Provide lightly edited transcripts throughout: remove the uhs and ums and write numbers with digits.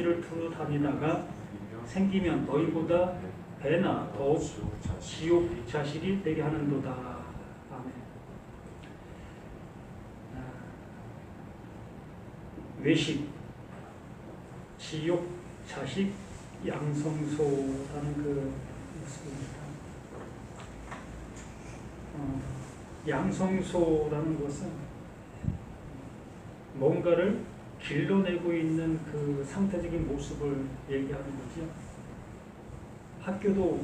앞뒤를 두루 다니다가 생기면 너희보다 배나 더욱 지옥 자식이 되게 하는도다. 아멘. 외식, 지옥 자식, 양성소라는 그 모습입니다. 양성소라는 것은 뭔가를 길러내고 있는 그 상태적인 모습을 얘기하는 거죠. 학교도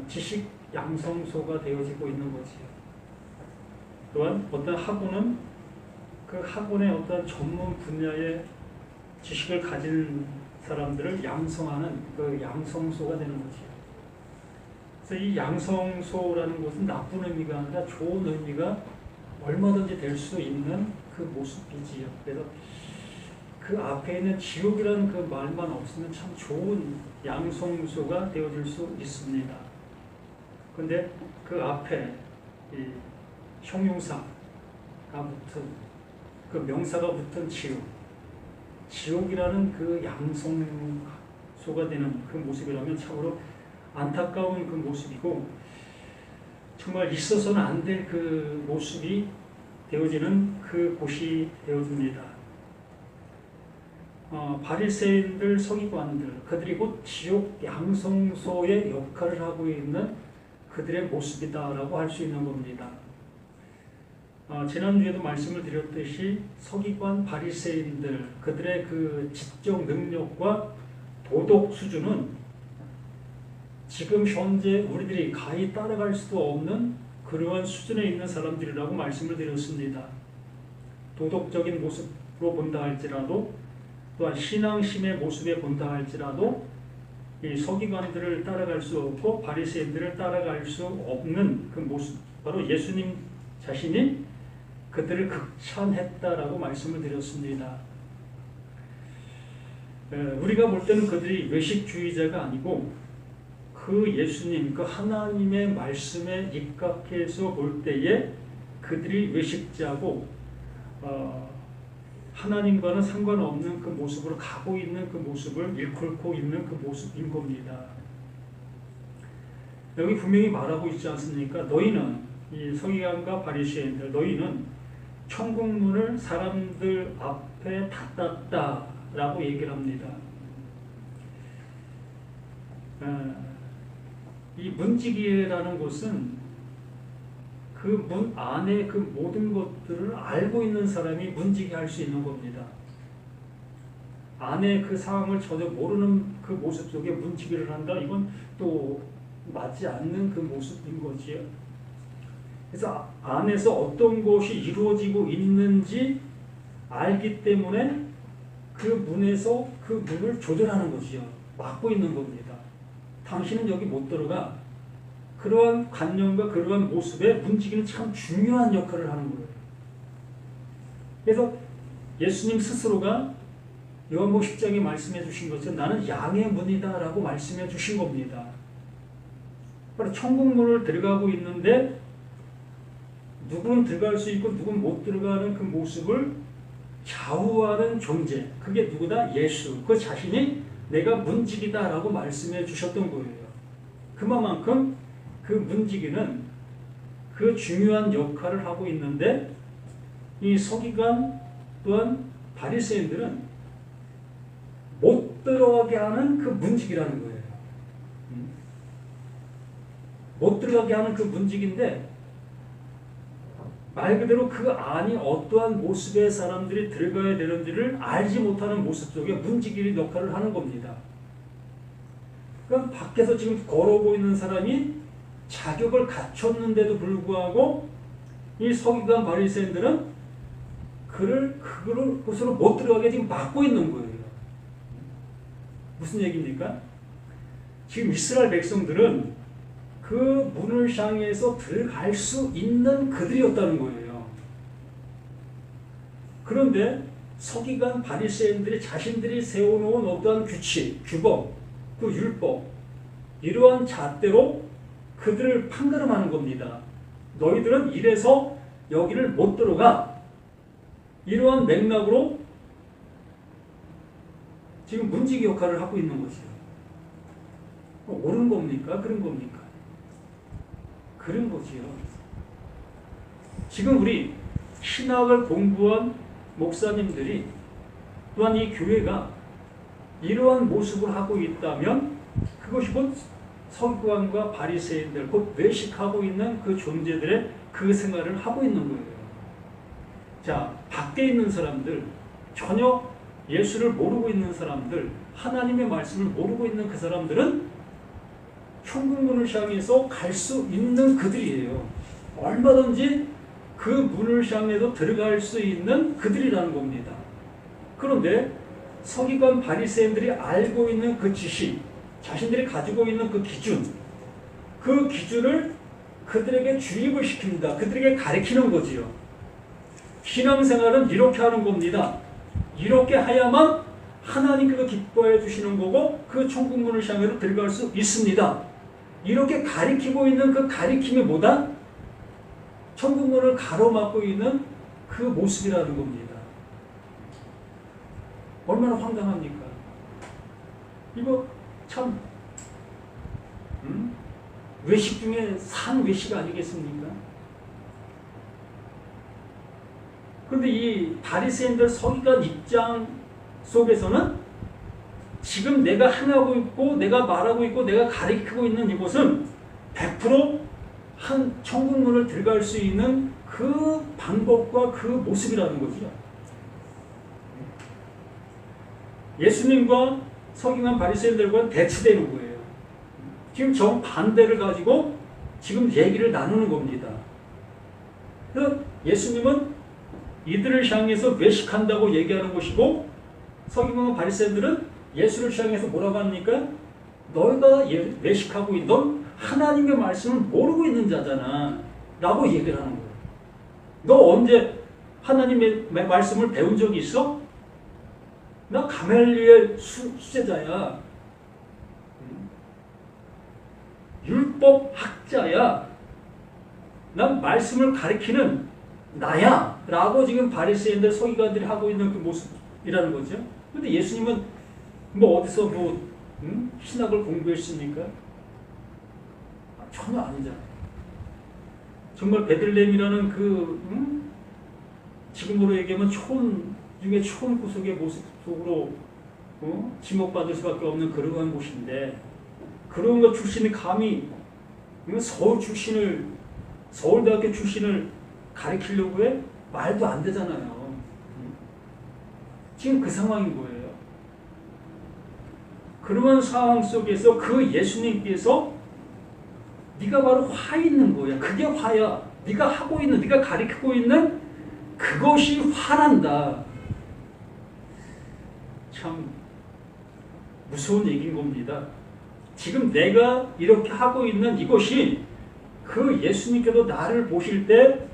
지식 양성소가 되어지고 있는 거지요. 또한 어떤 학원은 그 학원의 어떤 전문 분야의 지식을 가진 사람들을 양성하는 그 양성소가 되는 거지요. 그래서 이 양성소라는 것은 나쁜 의미가 아니라 좋은 의미가 얼마든지 될 수 있는 그 모습이지요. 그래서 그 앞에 있는 지옥이라는 그 말만 없으면 참 좋은 양성소가 되어질 수 있습니다. 그런데 그 앞에 이 형용사가 붙은 그 명사가 붙은 지옥이라는 그 양성소가 되는 그 모습이라면 참으로 안타까운 그 모습이고 정말 있어서는 안 될 그 모습이 되어지는 그 곳이 되어집니다. 바리새인들, 서기관들, 그들이 곧 지옥 양성소의 역할을 하고 있는 그들의 모습이다라고 할 수 있는 겁니다. 지난주에도 말씀을 드렸듯이 서기관, 바리새인들, 그들의 그 지적 능력과 도덕 수준은 지금 현재 우리들이 가히 따라갈 수도 없는 그러한 수준에 있는 사람들이라고 말씀을 드렸습니다. 도덕적인 모습으로 본다 할지라도 또한 신앙심의 모습에 본다 할지라도 이 서기관들을 따라갈 수 없고 바리새인들을 따라갈 수 없는 그 모습, 바로 예수님 자신이 그들을 극찬했다라고 말씀을 드렸습니다. 우리가 볼 때는 그들이 외식주의자가 아니고 그 예수님, 그 하나님의 말씀에 입각해서 볼 때에 그들이 외식자고 하나님과는 상관없는 그 모습으로 가고 있는 그 모습을 일컬고 있는 그 모습인 겁니다. 여기 분명히 말하고 있지 않습니까? 너희는 이 서기관과 바리새인들, 너희는 천국문을 사람들 앞에 닫았다라고 얘기를 합니다. 이 문지기라는 것은 그 문 안에 그 모든 것들을 알고 있는 사람이 문지기 할 수 있는 겁니다. 안에 그 상황을 전혀 모르는 그 모습 속에 문지기를 한다? 이건 또 맞지 않는 그 모습인 거지요. 그래서 안에서 어떤 것이 이루어지고 있는지 알기 때문에 그 문에서 그 문을 조절하는 거지요. 막고 있는 겁니다. 당신은 여기 못 들어가. 그러한 관념과 그러한 모습에 문지기는 참 중요한 역할을 하는 거예요. 그래서 예수님 스스로가 요한복음 10장에 말씀해 주신 것은 나는 양의 문이다 라고 말씀해 주신 겁니다. 바로 천국문을 들어가고 있는데 누구는 들어갈 수 있고 누구는 못 들어가는 그 모습을 좌우하는 존재, 그게 누구다? 예수. 그 자신이 내가 문지기다 라고 말씀해 주셨던 거예요. 그만큼 그 문지기는 그 중요한 역할을 하고 있는데 이 서기관 또한 바리새인들은 못 들어가게 하는 그 문지기라는 거예요. 못 들어가게 하는 그 문지기인데 말 그대로 그 안이 어떠한 모습의 사람들이 들어가야 되는지를 알지 못하는 모습 속에 문지기 역할을 하는 겁니다. 그럼 밖에서 지금 걸어오고 있는 사람이 자격을 갖췄는데도 불구하고 이 서기관 바리새인들은 그것으로 못 들어가게 지금 막고 있는 거예요. 무슨 얘기입니까? 지금 이스라엘 백성들은 그 문을 향해서 들어갈 수 있는 그들이었다는 거예요. 그런데 서기관 바리새인들이 자신들이 세워놓은 어떠한 규칙, 규범, 그 율법, 이러한 잣대로 그들을 판가름하는 겁니다. 너희들은 이래서 여기를 못 들어가. 이러한 맥락으로 지금 문지기 역할을 하고 있는 거지요. 옳은 겁니까? 그런 겁니까? 그런 거지요. 지금 우리 신학을 공부한 목사님들이 또한 이 교회가 이러한 모습을 하고 있다면 그것이 곧 서기관과 바리새인들, 곧 외식하고 있는 그 존재들의 그 생활을 하고 있는 거예요. 자, 밖에 있는 사람들, 전혀 예수를 모르고 있는 사람들, 하나님의 말씀을 모르고 있는 그 사람들은 천국문을 향해서 갈 수 있는 그들이에요. 얼마든지 그 문을 향해서 들어갈 수 있는 그들이라는 겁니다. 그런데 서기관 바리새인들이 알고 있는 그 지식, 자신들이 가지고 있는 그 기준, 그 기준을 그들에게 주입을 시킵니다. 그들에게 가르치는 거지요. 신앙생활은 이렇게 하는 겁니다. 이렇게 해야만 하나님께서 기뻐해 주시는 거고 그 천국문을 향해서 들어갈 수 있습니다. 이렇게 가리키고 있는 그 가리킴이 뭐다? 천국문을 가로막고 있는 그 모습이라는 겁니다. 얼마나 황당합니까? 이거 참 외식 중에 산 외식 아니겠습니까? 그런데 이 바리새인들 서기관 입장 속에서는 지금 내가 행하고 있고 내가 말하고 있고 내가 가리키고 있는 이곳은 100% 한 천국문을 들어갈 수 있는 그 방법과 그 모습이라는 거죠. 예수님과 서기관 바리새인들과는 대치되는 거예요. 지금 정반대를 가지고 지금 얘기를 나누는 겁니다. 그래서 예수님은 이들을 향해서 외식한다고 얘기하는 것이고 서기관과 바리새인들은 예수를 향해서 뭐라고 합니까? 너희가 외식하고 있는 넌 하나님의 말씀을 모르고 있는 자잖아 라고 얘기를 하는 거예요. 너 언제 하나님의 말씀을 배운 적이 있어? 나 가멜리엘 수제자야. 율법 학자야. 난 말씀을 가르치는 나야. 라고 지금 바리새인들 서기관들이 하고 있는 그 모습이라는 거죠. 그런데 예수님은 뭐 어디서 신학을 공부했습니까? 전혀 아니잖아요. 정말 베들레헴이라는 그 지금으로 얘기하면 초원 중에 초원 구석의 모습 속으로 지목받을 수밖에 없는 그러한 곳인데 그런 것 출신이 감히 서울대학교 출신을 가리키려고 해? 말도 안 되잖아요. 지금 그 상황인 거예요. 그런 상황 속에서 그 예수님께서 네가 바로 화 있는 거야. 그게 화야. 네가 하고 있는, 네가 가리키고 있는 그것이 화란다. 참 무서운 얘기인 겁니다. 지금 내가 이렇게 하고 있는 이것이 그 예수님께서 나를 보실 때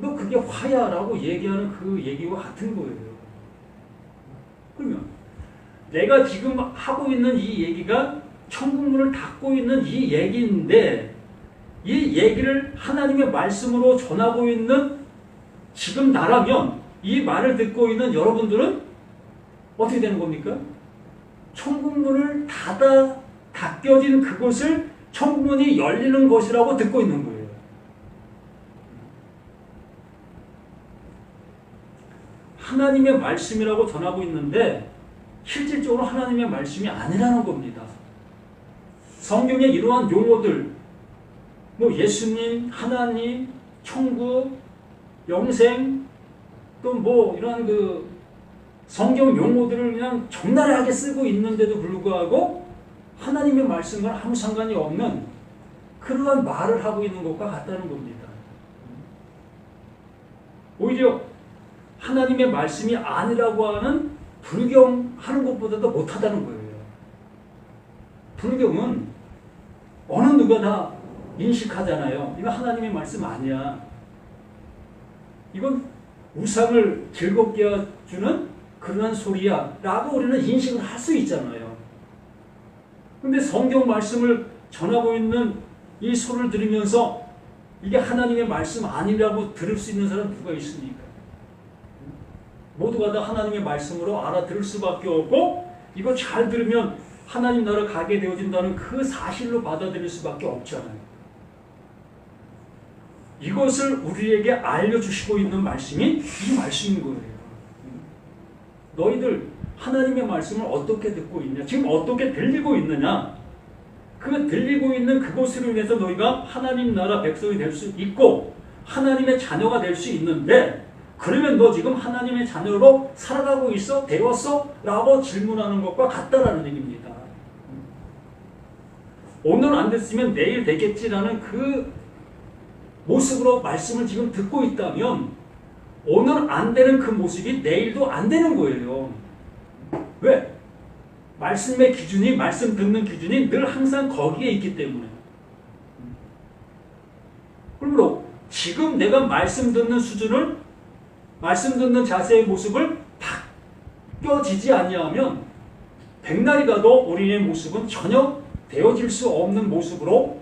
너 그게 화야 라고 얘기하는 그 얘기와 같은 거예요. 그러면 내가 지금 하고 있는 이 얘기가 천국문을 닫고 있는 이 얘기인데 이 얘기를 하나님의 말씀으로 전하고 있는 지금 나라면 이 말을 듣고 있는 여러분들은 어떻게 되는 겁니까? 천국문을 닫혀진 그곳을 천국문이 열리는 것이라고 듣고 있는 거예요. 하나님의 말씀이라고 전하고 있는데 실질적으로 하나님의 말씀이 아니라는 겁니다. 성경에 이러한 용어들, 뭐 예수님, 하나님, 천국, 영생, 또 뭐 이러한 그 성경 용어들을 그냥 적나라하게 쓰고 있는데도 불구하고 하나님의 말씀과 아무 상관이 없는 그러한 말을 하고 있는 것과 같다는 겁니다. 오히려 하나님의 말씀이 아니라고 하는 불경하는 것보다도 못하다는 거예요. 불경은 어느 누가 다 인식하잖아요. 이거 하나님의 말씀 아니야. 이건 우상을 즐겁게 해주는 그런 소리야 라고 우리는 인식을 할 수 있잖아요. 근데 성경 말씀을 전하고 있는 이 소리를 들으면서 이게 하나님의 말씀 아니라고 들을 수 있는 사람 누가 있습니까? 모두가 다 하나님의 말씀으로 알아들을 수밖에 없고 이거 잘 들으면 하나님 나라 가게 되어진다는 그 사실로 받아들일 수밖에 없잖아요. 이것을 우리에게 알려주시고 있는 말씀이 이 말씀인 거예요. 너희들 하나님의 말씀을 어떻게 듣고 있냐? 지금 어떻게 들리고 있느냐? 그 들리고 있는 그것으로 인해서 너희가 하나님 나라 백성이 될 수 있고 하나님의 자녀가 될 수 있는데 그러면 너 지금 하나님의 자녀로 살아가고 있어? 되었어? 라고 질문하는 것과 같다라는 얘기입니다. 오늘 안 됐으면 내일 되겠지라는 그 모습으로 말씀을 지금 듣고 있다면 오늘 안 되는 그 모습이 내일도 안 되는 거예요. 왜? 말씀의 기준이, 말씀 듣는 기준이 늘 항상 거기에 있기 때문에. 그러므로 지금 내가 말씀 듣는 수준을, 말씀 듣는 자세의 모습을 바뀌어지지 아니하면 백날이 가도 우리의 모습은 전혀 되어질 수 없는 모습으로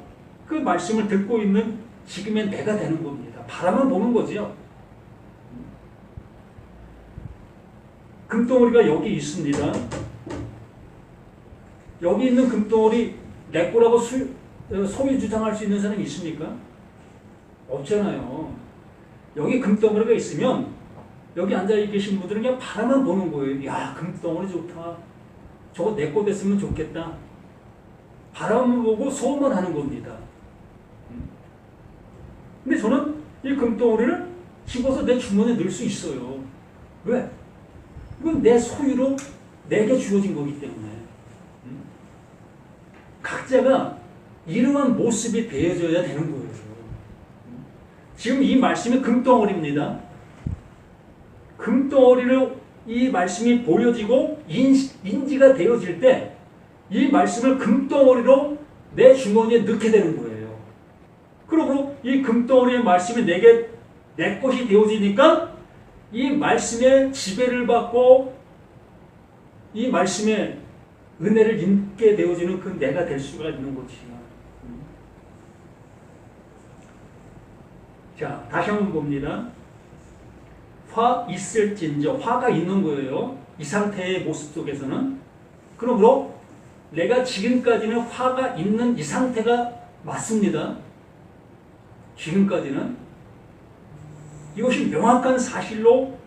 그 말씀을 듣고 있는 지금의 내가 되는 겁니다. 바라만 보는 거지요. 금덩어리가 여기 있습니다. 여기 있는 금덩어리 내 거라고 소위 주장할 수 있는 사람이 있습니까? 없잖아요. 여기 금덩어리가 있으면 여기 앉아 계신 분들은 그냥 바라만 보는 거예요. 야, 금덩어리 좋다. 저거 내 거 됐으면 좋겠다. 바라만 보고 소원만 하는 겁니다. 근데 저는 이 금덩어리를 집어서 내 주머니에 넣을 수 있어요. 왜? 이건 내 소유로 내게 주어진 거기 때문에. 각자가 이러한 모습이 되어져야 되는 거예요. 지금 이 말씀이 금덩어리입니다. 금덩어리로 이 말씀이 보여지고 인지가 되어질 때 이 말씀을 금덩어리로 내 주머니에 넣게 되는 거예요. 그러고 이 금덩어리의 말씀이 내게 내 것이 되어지니까 이 말씀의 지배를 받고 이 말씀의 은혜를 입게 되어지는 그 내가 될 수가 있는 거지. 자, 다시 한번 봅니다. 화 있을진저, 화가 있는 거예요. 이 상태의 모습 속에서는. 그러므로 내가 지금까지는 화가 있는 이 상태가 맞습니다. 지금까지는. 이것이 명확한 사실로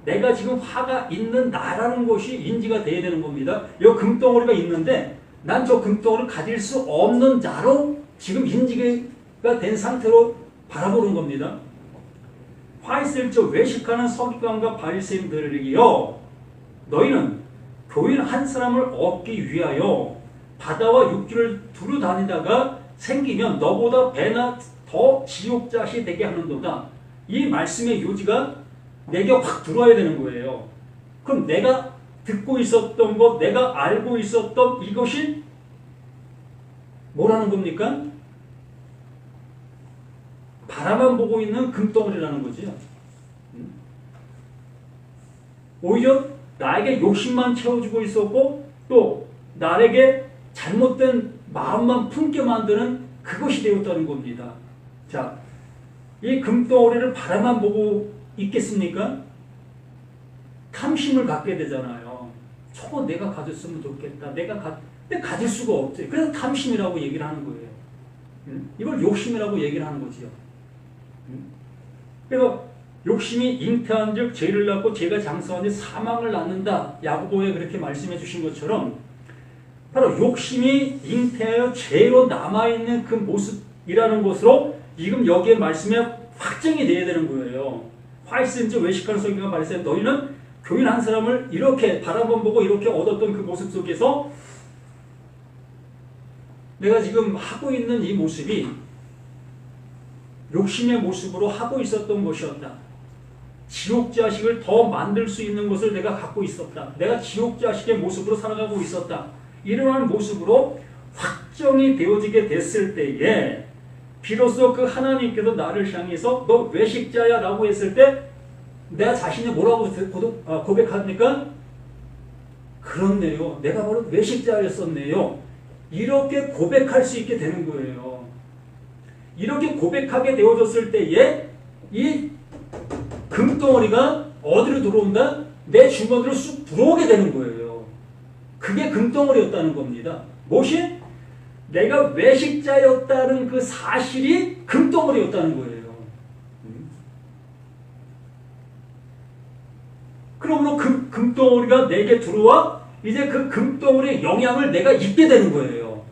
내가 지금 화가 있는 나라는 것이 인지가 돼야 되는 겁니다. 여기 금덩어리가 있는데 난 저 금덩어리를 가질 수 없는 자로 지금 인지가 된 상태로 바라보는 겁니다. 화 있을 적 외식하는 서기관과 바리새인들이여, 너희는 교인 한 사람을 얻기 위하여 바다와 육지를 두루 다니다가 생기면 너보다 배나 더 지옥자시 되게 하는도다. 이 말씀의 요지가 내게 확 들어와야 되는 거예요. 그럼 내가 듣고 있었던 것, 내가 알고 있었던 이것이 뭐라는 겁니까? 바라만 보고 있는 금덩어리라는 거죠. 오히려 나에게 욕심만 채워주고 있었고 또 나에게 잘못된 마음만 품게 만드는 그것이 되었다는 겁니다. 자, 이 금덩어리를 바라만 보고 있겠습니까? 탐심을 갖게 되잖아요. 저거 내가 가졌으면 좋겠다. 근데 가질 수가 없어요. 그래서 탐심이라고 얘기를 하는 거예요. 이걸 욕심이라고 얘기를 하는 거지요. 그래서 욕심이 잉태한 즉 죄를 낳고 죄가 장성한 즉 사망을 낳는다. 야고보에 그렇게 말씀해 주신 것처럼 바로 욕심이 잉태하여 죄로 남아있는 그 모습이라는 것으로 지금 여기에 말씀에 확정이 돼야 되는 거예요. 화 있은 즉 외식하는 서기관과 바리새인, 너희는 교인 한 사람을 이렇게 바라만 보고 이렇게 얻었던 그 모습 속에서 내가 지금 하고 있는 이 모습이 욕심의 모습으로 하고 있었던 것이었다. 지옥자식을 더 만들 수 있는 것을 내가 갖고 있었다. 내가 지옥자식의 모습으로 살아가고 있었다. 이러한 모습으로 확정이 되어지게 됐을 때에 비로소 그 하나님께서 나를 향해서 너 외식자야 라고 했을 때 내가 자신이 뭐라고 고백합니까? 그렇네요. 내가 바로 외식자였었네요. 이렇게 고백할 수 있게 되는 거예요. 이렇게 고백하게 되어졌을 때에 이 금덩어리가 어디로 들어온다? 내 주머니로 쑥 들어오게 되는 거예요. 그게 금덩어리였다는 겁니다. 무엇이? 내가 외식자였다는 그 사실이 금덩어리였다는 거예요. 그러므로 그 금덩어리가 내게 들어와 이제 그 금덩어리의 영향을 내가 입게 되는 거예요.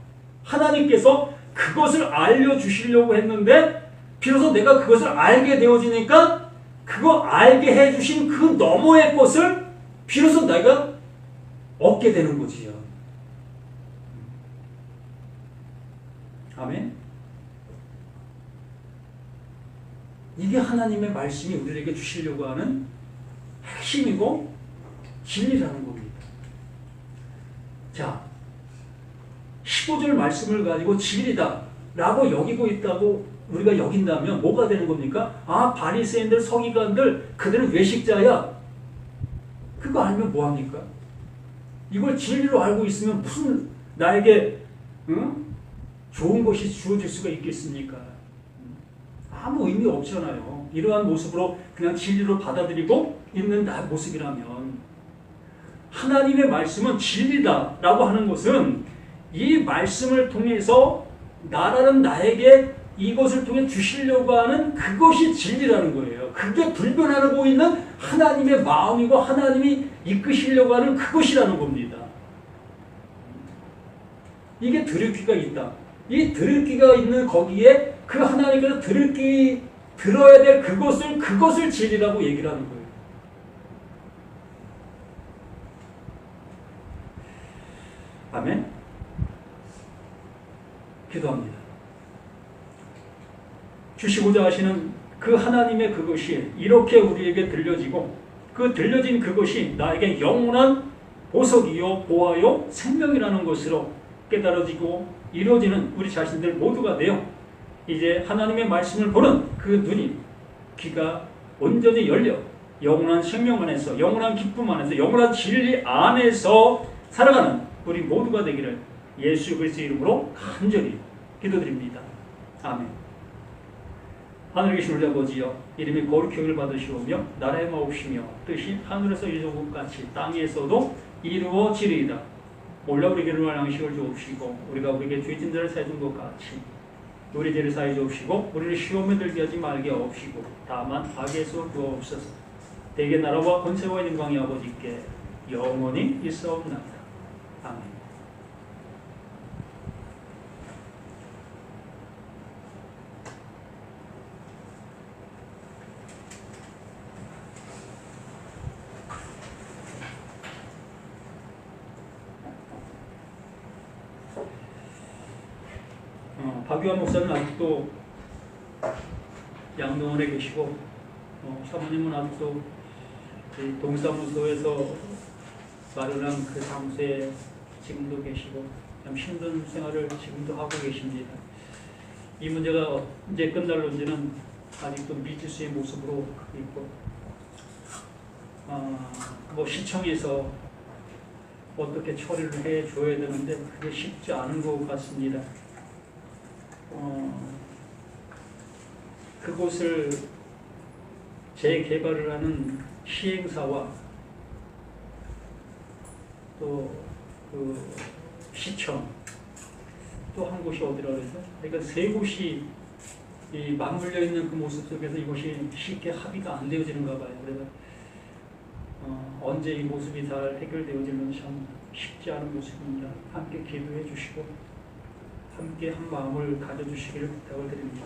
하나님께서 그것을 알려주시려고 했는데 비로소 내가 그것을 알게 되어지니까 그거 알게 해주신 그 너머의 것을 비로소 내가 얻게 되는 거지요. 아멘. 이게 하나님의 말씀이 우리에게 주시려고 하는 핵심이고 진리라는 겁니다. 자, 15절 말씀을 가지고 진리다 라고 여기고 있다고 우리가 여긴다면 뭐가 되는 겁니까? 아, 바리새인들, 서기관들 그들은 외식자야. 그거 알면 뭐합니까? 이걸 진리로 알고 있으면 무슨 나에게 좋은 것이 주어질 수가 있겠습니까? 아무 의미 없잖아요. 이러한 모습으로 그냥 진리로 받아들이고 있는 나 모습이라면 하나님의 말씀은 진리다라고 하는 것은 이 말씀을 통해서 나라는 나에게 이것을 통해 주시려고 하는 그것이 진리라는 거예요. 그게 불변하고 있는 하나님의 마음이고 하나님이 이끄시려고 하는 그것이라는 겁니다. 이게 들을 귀가 있다. 이 들을 귀가 있는 거기에 그 하나님께서 들어야 될 그것을 진리라고 얘기를 하는 거예요. 아멘. 기도합니다. 주시고자 하시는 그 하나님의 그것이 이렇게 우리에게 들려지고 그 들려진 그것이 나에게 영원한 보석이요 보화요 생명이라는 것으로 깨달아지고 이루어지는 우리 자신들 모두가 되어 이제 하나님의 말씀을 보는 그 눈이 귀가 온전히 열려 영원한 생명 안에서 영원한 기쁨 안에서 영원한 진리 안에서 살아가는 우리 모두가 되기를 예수 그리스도의 이름으로 간절히 기도드립니다. 아멘. 하늘에 계신 우리 아버지여, 이름이 거룩히 여김을 받으시오며 나라의 마옵시며 뜻이 하늘에서 이루어진 것 같이 땅에서도 이루어지리이다. 올라 우리에게 일용할 양식을 주옵시고 우리가 우리에게 죄진 자를 사해 준 것 같이 우리 죄를 사해 주옵시고 우리를 시험에 들게 하지 말게 하옵시고 다만 악에서 구하옵소서. 대개 나라와 권세와 영광이 아버지께 영원히 있사옵나이다. 아멘. 박유한 목사는 아직도 양동원에 계시고 사모님은 아직도 동사무소에서 마련한 그 사무소에 지금도 계시고 참 힘든 생활을 지금도 하고 계십니다. 이 문제가 언제 끝날는지는 아직도 미지수의 모습으로 있고 시청에서 어떻게 처리를 해줘야 되는데 그게 쉽지 않은 것 같습니다. 그곳을 재개발을 하는 시행사와 또 그 시청 또 한 곳이 어디라 그러죠? 그러니까 세 곳이 이 맞물려 있는 그 모습 속에서 이것이 쉽게 합의가 안 되어지는가 봐요. 그래서 언제 이 모습이 잘 해결되어지면 참 쉽지 않은 모습입니다. 함께 기도해 주시고 함께 한 마음을 가져주시기를 부탁을 드립니다.